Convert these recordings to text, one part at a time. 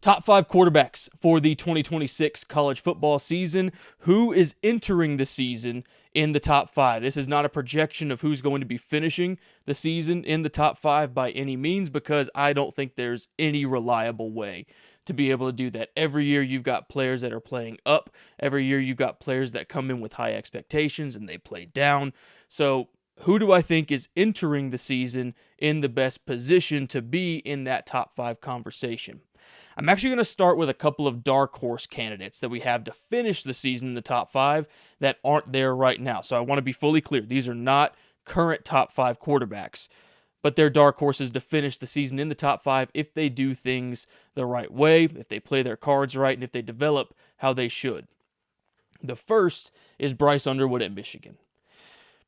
Top 5 quarterbacks for the 2026 college football season. Who is entering the season in the top 5? This is not a projection of who's going to be finishing the season in the top 5 by any means, because I don't think there's any reliable way to be able to do that. Every year you've got players that are playing up. Every year you've got players that come in with high expectations and they play down. So who do I think is entering the season in the best position to be in that top 5 conversation? I'm actually going to start with a couple of dark horse candidates that we have to finish the season in the top 5 that aren't there right now. So I want to be fully clear. These are not current top 5 quarterbacks, but they're dark horses to finish the season in the top 5 if they do things the right way, if they play their cards right, and if they develop how they should. The first is Bryce Underwood at Michigan.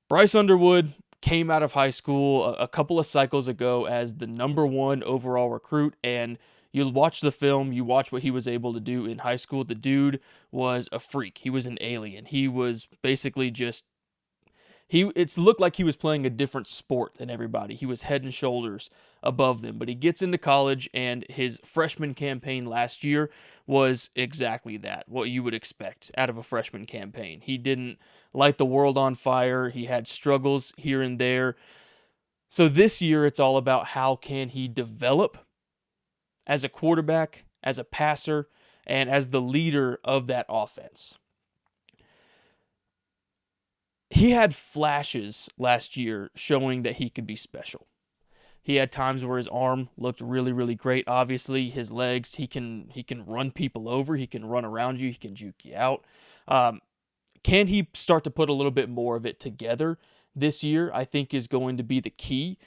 Bryce Underwood came out of high school a couple of cycles ago as the number 1 overall recruit, and you watch the film, you watch what he was able to do in high school. The dude was a freak. He was an alien. He was basically just, it looked like he was playing a different sport than everybody. He was head and shoulders above them. But he gets into college, and his freshman campaign last year was exactly that, what you would expect out of a freshman campaign. He didn't light the world on fire. He had struggles here and there. So this year, it's all about how can he develop as a quarterback, as a passer, and as the leader of that offense. He had flashes last year showing that he could be special. He had times where his arm looked really, really great. Obviously, his legs, he can run people over. He can run around you. He can juke you out. Can he start to put a little bit more of it together this year, I think, is going to be the key.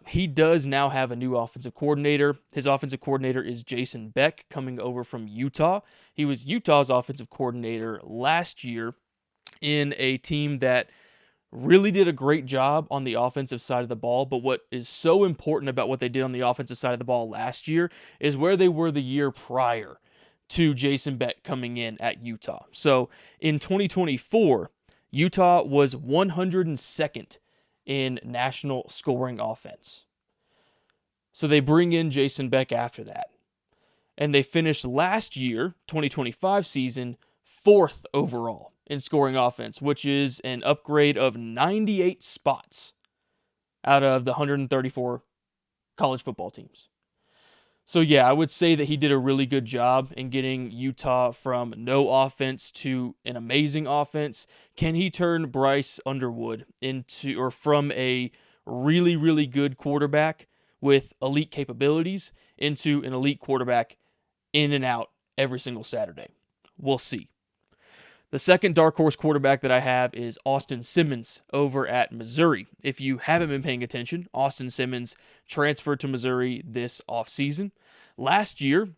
He does now have a new offensive coordinator. His offensive coordinator is Jason Beck, coming over from Utah. He was Utah's offensive coordinator last year in a team that really did a great job on the offensive side of the ball. But what is so important about what they did on the offensive side of the ball last year is where they were the year prior to Jason Beck coming in at Utah. So in 2024, Utah was 102nd in national scoring offense. So they bring in Jason Beck after that. And they finished last year, 2025 season, 4th overall in scoring offense, which is an upgrade of 98 spots out of the 134 college football teams. So yeah, I would say that he did a really good job in getting Utah from no offense to an amazing offense. Can he turn Bryce Underwood into, or from a really, really good quarterback with elite capabilities into an elite quarterback in and out every single Saturday? We'll see. The second dark horse quarterback that I have is Austin Simmons over at Missouri. If you haven't been paying attention, Austin Simmons transferred to Missouri this offseason. Last year,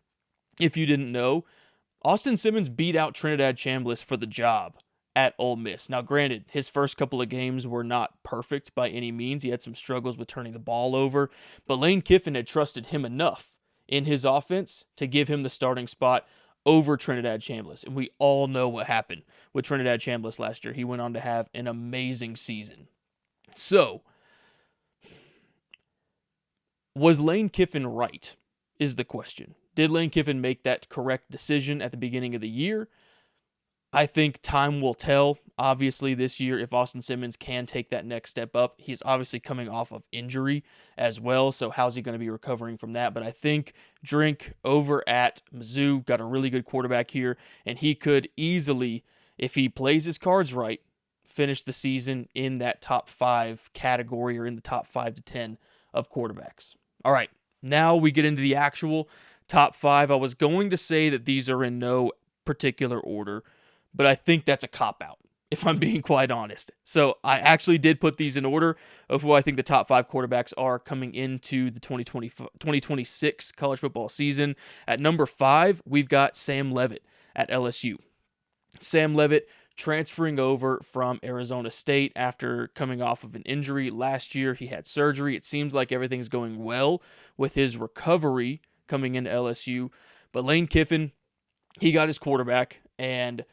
if you didn't know, Austin Simmons beat out Trinidad Chambliss for the job at Ole Miss. Now, granted, his first couple of games were not perfect by any means. He had some struggles with turning the ball over, but Lane Kiffin had trusted him enough in his offense to give him the starting spot over Trinidad Chambliss. And we all know what happened with Trinidad Chambliss last year. He went on to have an amazing season. So, was Lane Kiffin right, is the question. Did Lane Kiffin make that correct decision at the beginning of the year? I think time will tell. Obviously, this year, if Austin Simmons can take that next step up, he's obviously coming off of injury as well, so how's he going to be recovering from that? But I think Drink over at Mizzou got a really good quarterback here, and he could easily, if he plays his cards right, finish the season in that top 5 category or in the top 5 to 10 of quarterbacks. All right, now we get into the actual top 5. I was going to say that these are in no particular order, but I think that's a cop-out, if I'm being quite honest. So I actually did put these in order of who I think the top 5 quarterbacks are coming into the 2026 college football season. At number 5, we've got Sam Leavitt at LSU. Sam Leavitt transferring over from Arizona State after coming off of an injury last year. He had surgery. It seems like everything's going well with his recovery coming into LSU. But Lane Kiffin, he got his quarterback, and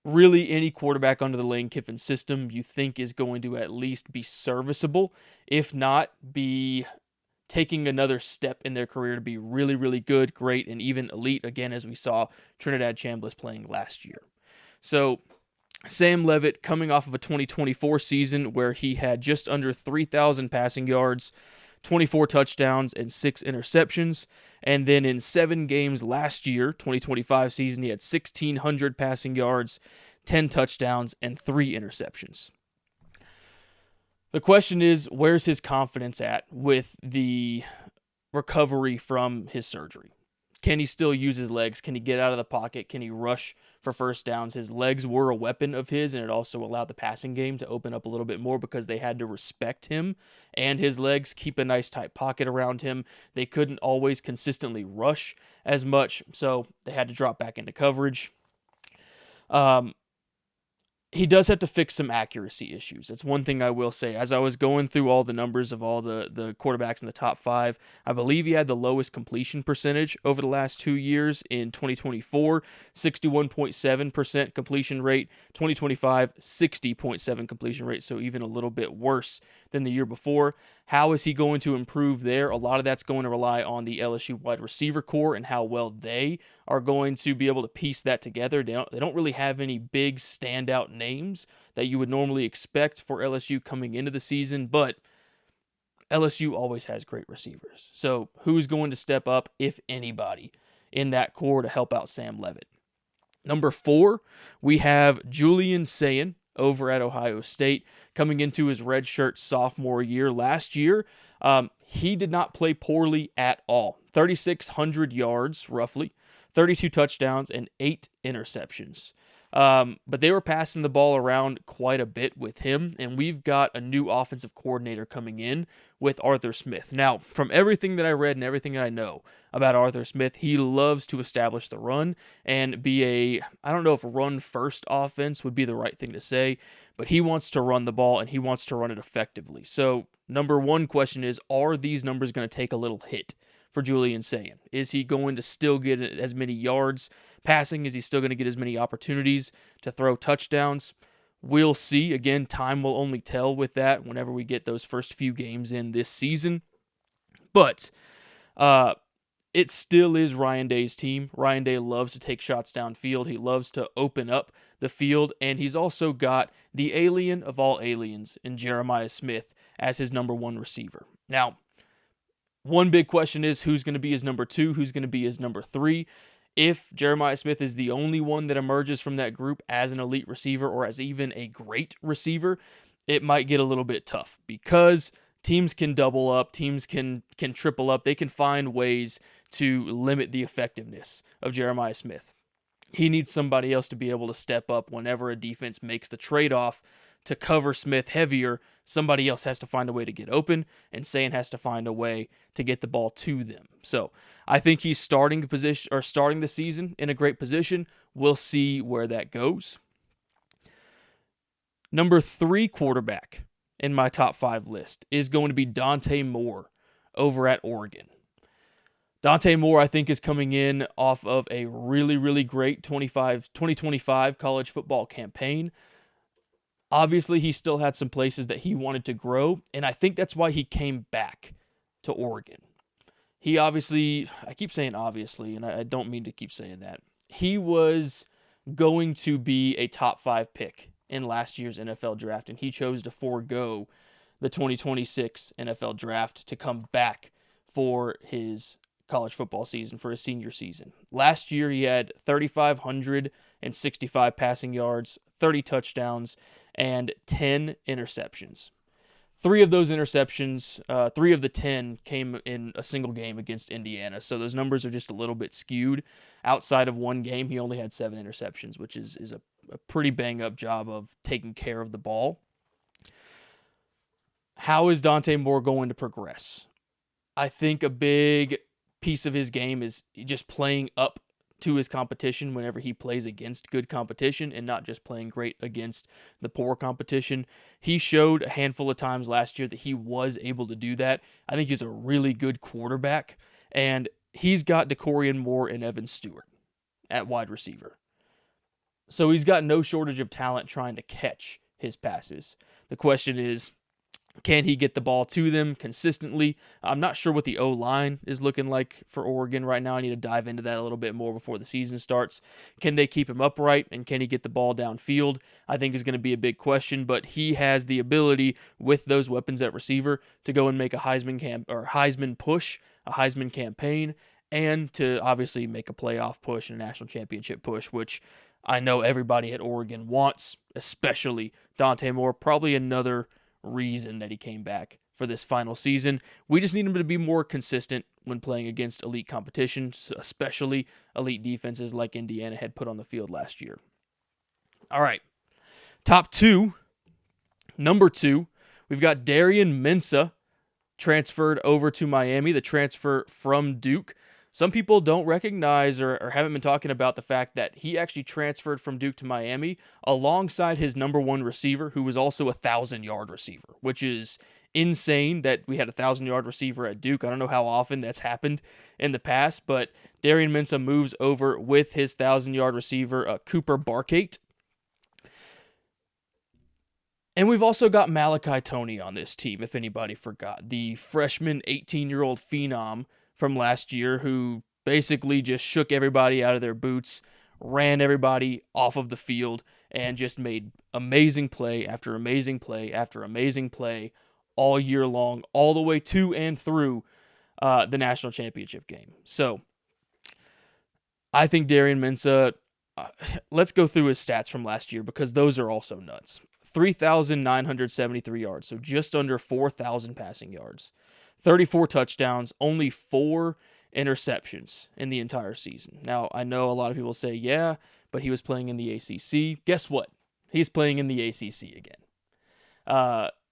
really any quarterback under the Lane Kiffin system you think is going to at least be serviceable, if not be taking another step in their career to be really, really good, great, and even elite, again, as we saw Trinidad Chambliss playing last year. So Sam Leavitt coming off of a 2024 season where he had just under 3,000 passing yards, 24 touchdowns, and 6 interceptions. And then in 7 games last year, 2025 season, he had 1,600 passing yards, 10 touchdowns, and 3 interceptions. The question is, where's his confidence at with the recovery from his surgery? Can he still use his legs? Can he get out of the pocket? Can he rush for first downs? His legs were a weapon of his, and it also allowed the passing game to open up a little bit more because they had to respect him and his legs, keep a nice tight pocket around him. They couldn't always consistently rush as much, so they had to drop back into coverage. He does have to fix some accuracy issues. That's one thing I will say. As I was going through all the numbers of all the quarterbacks in the top 5, I believe he had the lowest completion percentage over the last 2 years. In 2024, 61.7% completion rate. 2025, 60.7% completion rate, so even a little bit worse than the year before. How is he going to improve there? A lot of that's going to rely on the LSU wide receiver core and how well they are going to be able to piece that together. They don't really have any big standout names that you would normally expect for LSU coming into the season, but LSU always has great receivers. So who's going to step up, if anybody, in that core to help out Sam Leavitt? Number 4, we have Julian Sayin over at Ohio State, coming into his redshirt sophomore year. Last year, he did not play poorly at all. 3,600 yards, roughly, 32 touchdowns, and 8 interceptions. But they were passing the ball around quite a bit with him, and we've got a new offensive coordinator coming in with Arthur Smith. Now, from everything that I read and everything I know about Arthur Smith, he loves to establish the run and be I don't know if run-first offense would be the right thing to say, but he wants to run the ball, and he wants to run it effectively. So, number one question is, are these numbers going to take a little hit for Julian Sayin? Is he going to still get as many yards passing? Is he still going to get as many opportunities to throw touchdowns? We'll see. Again, time will only tell with that whenever we get those first few games in this season. But it still is Ryan Day's team. Ryan Day loves to take shots downfield. He loves to open up the field, and he's also got the alien of all aliens in Jeremiah Smith as his number 1 receiver. Now, one big question is who's going to be his number 2, who's going to be his number 3. If Jeremiah Smith is the only one that emerges from that group as an elite receiver or as even a great receiver, it might get a little bit tough because teams can double up, teams can triple up. They can find ways to limit the effectiveness of Jeremiah Smith. He needs somebody else to be able to step up whenever a defense makes the trade-off to cover Smith heavier. Somebody else has to find a way to get open, and Sayin has to find a way to get the ball to them. So I think he's starting the season in a great position. We'll see where that goes. Number 3 quarterback in my top 5 list is going to be Dante Moore over at Oregon. Dante Moore, I think, is coming in off of a really, really great 2025 college football campaign. Obviously, he still had some places that he wanted to grow, and I think that's why he came back to Oregon. He obviously, I keep saying obviously, and I don't mean to keep saying that. He was going to be a top 5 pick in last year's NFL draft, and he chose to forego the 2026 NFL draft to come back for his college football season, for his senior season. Last year, he had 3,565 passing yards, 30 touchdowns, and 10 interceptions. 3 of those interceptions, 3 of the 10 came in a single game against Indiana. So those numbers are just a little bit skewed. Outside of one game, he only had 7 interceptions, which is a pretty bang-up job of taking care of the ball. How is Dante Moore going to progress? I think a big piece of his game is just playing up to his competition whenever he plays against good competition and not just playing great against the poor competition. He showed a handful of times last year that he was able to do that. I think he's a really good quarterback, and he's got DeCorian Moore and Evan Stewart at wide receiver. So he's got no shortage of talent trying to catch his passes. The question is, Can he get the ball to them consistently? I'm not sure what the O-line is looking like for Oregon right now. I need to dive into that a little bit more before the season starts. Can they keep him upright, and can he get the ball downfield? I think is going to be a big question, but he has the ability with those weapons at receiver to go and make a Heisman push, a Heisman campaign, and to obviously make a playoff push and a national championship push, which I know everybody at Oregon wants, especially Dante Moore. Probably another reason that he came back for this final season. We just need him to be more consistent when playing against elite competitions, especially elite defenses like Indiana had put on the field last year. All right, top two. Number two, we've got Darian Mensah transferred over to Miami, the transfer from Duke. Some people don't recognize or haven't been talking about the fact that he actually transferred from Duke to Miami alongside his number one receiver, who was also a 1,000-yard receiver, which is insane that we had a 1,000-yard receiver at Duke. I don't know how often that's happened in the past, but Darian Mensah moves over with his 1,000-yard receiver, Cooper Barkate. And we've also got Malachi Toney on this team, if anybody forgot. The freshman 18-year-old phenom from last year who basically just shook everybody out of their boots, ran everybody off of the field, and just made amazing play after amazing play after amazing play all year long, all the way to and through the national championship game. So I think Darian Mensah, let's go through his stats from last year because those are also nuts. 3,973 yards, so just under 4,000 passing yards. 34 touchdowns, only 4 interceptions in the entire season. Now, I know a lot of people say, yeah, but he was playing in the ACC. Guess what? He's playing in the ACC again.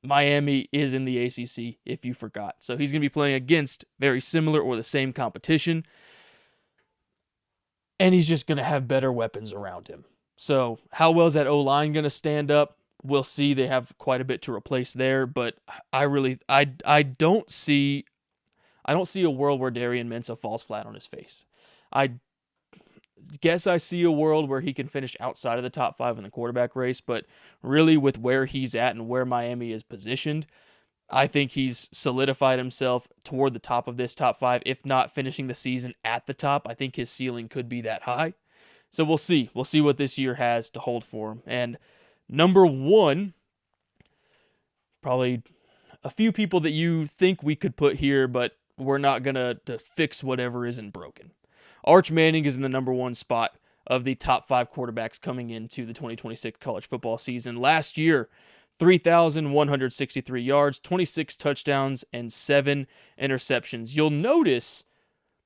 Miami is in the ACC, if you forgot. So he's going to be playing against very similar or the same competition, and he's just going to have better weapons around him. So how well is that O-line going to stand up? We'll see. They have quite a bit to replace there, but I don't see a world where Darian Mensah falls flat on his face. I guess I see a world where he can finish outside of the top 5 in the quarterback race, but really with where he's at and where Miami is positioned, I think he's solidified himself toward the top of this top 5, if not finishing the season at the top. I think his ceiling could be that high. So we'll see. We'll see what this year has to hold for him. And number one, probably a few people that you think we could put here, but we're not going to fix whatever isn't broken. Arch Manning is in the number one spot of the top 5 quarterbacks coming into the 2026 college football season. Last year, 3,163 yards, 26 touchdowns, and 7 interceptions. You'll notice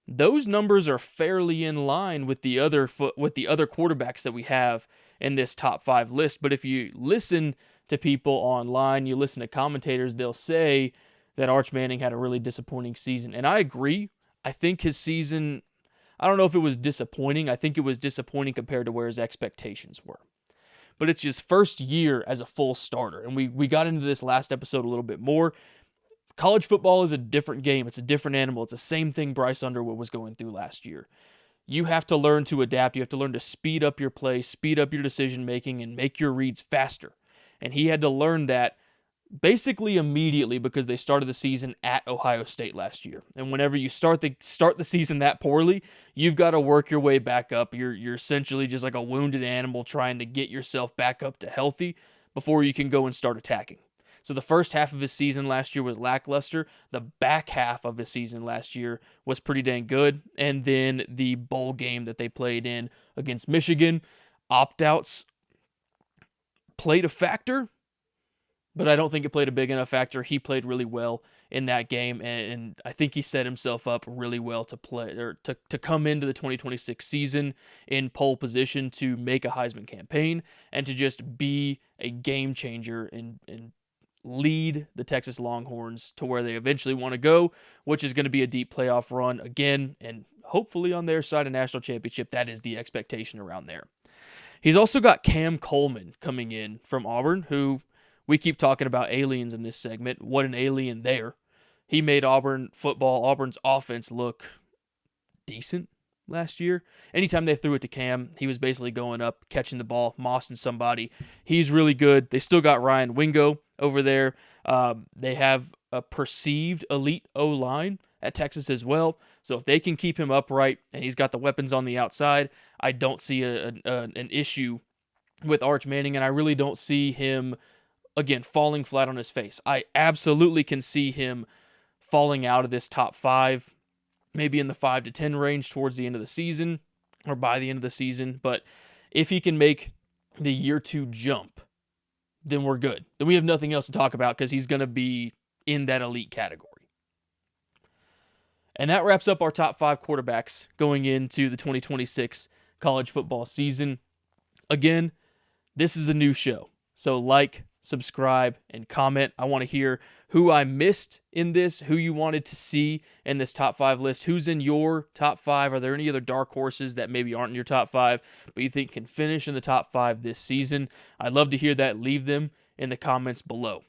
those numbers are fairly in line with the other quarterbacks that we have in this top 5 list. But if you listen to people online, you listen to commentators, they'll say that Arch Manning had a really disappointing season. And I agree. I think his season, I don't know if it was disappointing. I think it was disappointing compared to where his expectations were. But it's his first year as a full starter. And we got into this last episode a little bit more. College football is a different game. It's a different animal. It's the same thing Bryce Underwood was going through last year. You have to learn to adapt. You have to learn to speed up your play, speed up your decision making, and make your reads faster. And he had to learn that basically immediately because they started the season at Ohio State last year. And whenever you start the season that poorly, you've got to work your way back up. You're essentially just like a wounded animal trying to get yourself back up to healthy before you can go and start attacking. So the first half of his season last year was lackluster. The back half of his season last year was pretty dang good. And then the bowl game that they played in against Michigan, opt-outs played a factor, but I don't think it played a big enough factor. He played really well in that game, and I think he set himself up really well to play or to come into the 2026 season in pole position to make a Heisman campaign and to just be a game changer and lead the Texas Longhorns to where they eventually want to go, which is going to be a deep playoff run again, and hopefully on their side a national championship. That is the expectation around there. He's also got Cam Coleman coming in from Auburn, who we keep talking about aliens in this segment. What an alien there. He made Auburn's offense look decent last year. Anytime they threw it to Cam, he was basically going up, catching the ball, mossing somebody. He's really good. They still got Ryan Wingo over there. They have a perceived elite O-line at Texas as well. So if they can keep him upright and he's got the weapons on the outside, I don't see an issue with Arch Manning, and I really don't see him, again, falling flat on his face. I absolutely can see him falling out of this top 5, maybe in the 5 to 10 range towards the end of the season or by the end of the season. But if he can make the year 2 jump, then we're good. Then we have nothing else to talk about because he's going to be in that elite category. And that wraps up our top 5 quarterbacks going into the 2026 college football season. Again, this is a new show, so like, subscribe, and comment. I want to hear who I missed in this, who you wanted to see in this top 5 list, who's in your top 5. Are there any other dark horses that maybe aren't in your top 5, but you think can finish in the top 5 this season? I'd love to hear that. Leave them in the comments below.